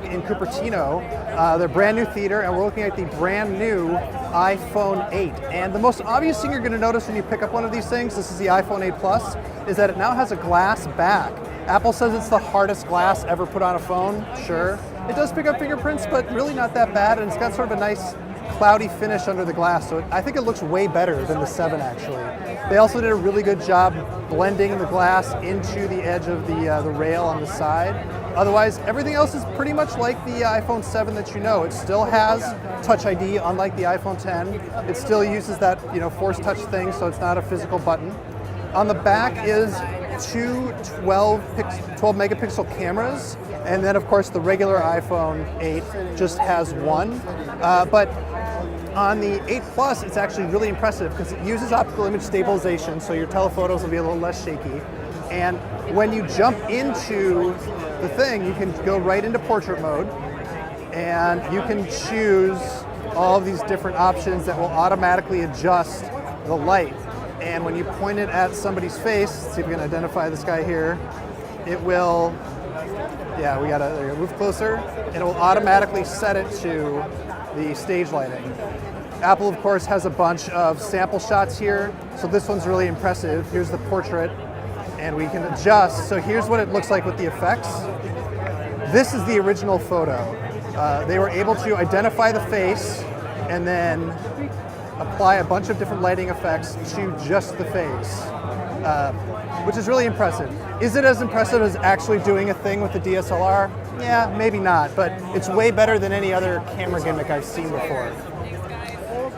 in Cupertino, their brand new theater, and we're looking at the brand new iPhone 8. And the most obvious thing you're going to notice when you pick up one of these things, this is the iPhone 8 Plus, is that it now has a glass back. Apple says it's the hardest glass ever put on a phone. Sure, it does pick up fingerprints, but really not that bad, and it's got sort of a nice cloudy finish under the glass, so I think it looks way better than the 7 actually. They also did a really good job blending the glass into the edge of the rail on the side. Otherwise, everything else is pretty much like the iPhone 7 that you know. It still has Touch ID, unlike the iPhone 10. It still uses that force touch thing, so it's not a physical button. On the back is two 12 megapixel cameras, and then of course the regular iPhone 8 just has one. But on the 8 Plus, it's actually really impressive because it uses optical image stabilization, so your telephotos will be a little less shaky. And when you jump into the thing, you can go right into portrait mode, and you can choose all of these different options that will automatically adjust the light. And when you point it at somebody's face, let's see if we can identify this guy here, it will, yeah, we gotta move closer, and it will automatically set it to the stage lighting. Apple, of course, has a bunch of sample shots here, so this one's really impressive. Here's the portrait, and we can adjust. So here's what it looks like with the effects. This is the original photo. They were able to identify the face and then apply a bunch of different lighting effects to just the face, which is really impressive. Is it as impressive as actually doing a thing with the DSLR? Yeah, maybe not, but it's way better than any other camera gimmick I've seen before.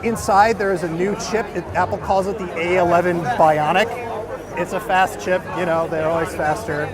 Inside there is a new chip. Apple calls it the A11 Bionic. It's a fast chip, they're always faster.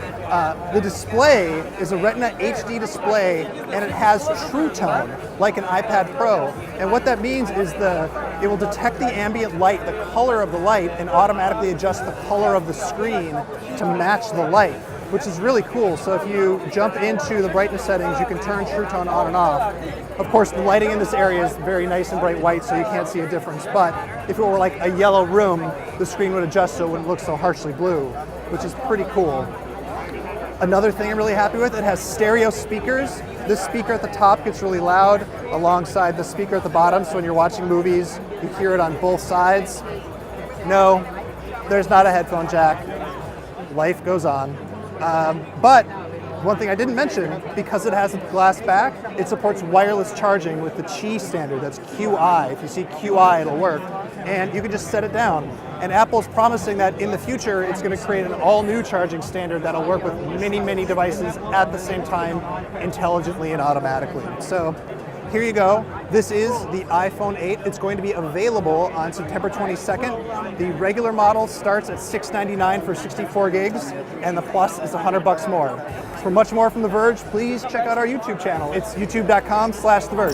The display is a Retina HD display, and it has True Tone, like an iPad Pro. And what that means is it will detect the ambient light, the color of the light, and automatically adjust the color of the screen to match the light, which is really cool. So if you jump into the brightness settings, you can turn True Tone on and off. Of course, the lighting in this area is very nice and bright white, so you can't see a difference. But if it were like a yellow room, the screen would adjust so it wouldn't look so harshly blue, which is pretty cool. Another thing I'm really happy with, it has stereo speakers. This speaker at the top gets really loud alongside the speaker at the bottom, so when you're watching movies, you hear it on both sides. No, there's not a headphone jack. Life goes on. But one thing I didn't mention, because it has a glass back, it supports wireless charging with the Qi standard. That's QI. If you see QI, it'll work. And you can just set it down. And Apple's promising that in the future, it's going to create an all-new charging standard that'll work with many, many devices at the same time, intelligently and automatically. So here you go. This is the iPhone 8. It's going to be available on September 22nd. The regular model starts at $699 for 64 gigs, and the Plus is $100 more. For much more from The Verge, please check out our YouTube channel. It's youtube.com/The Verge.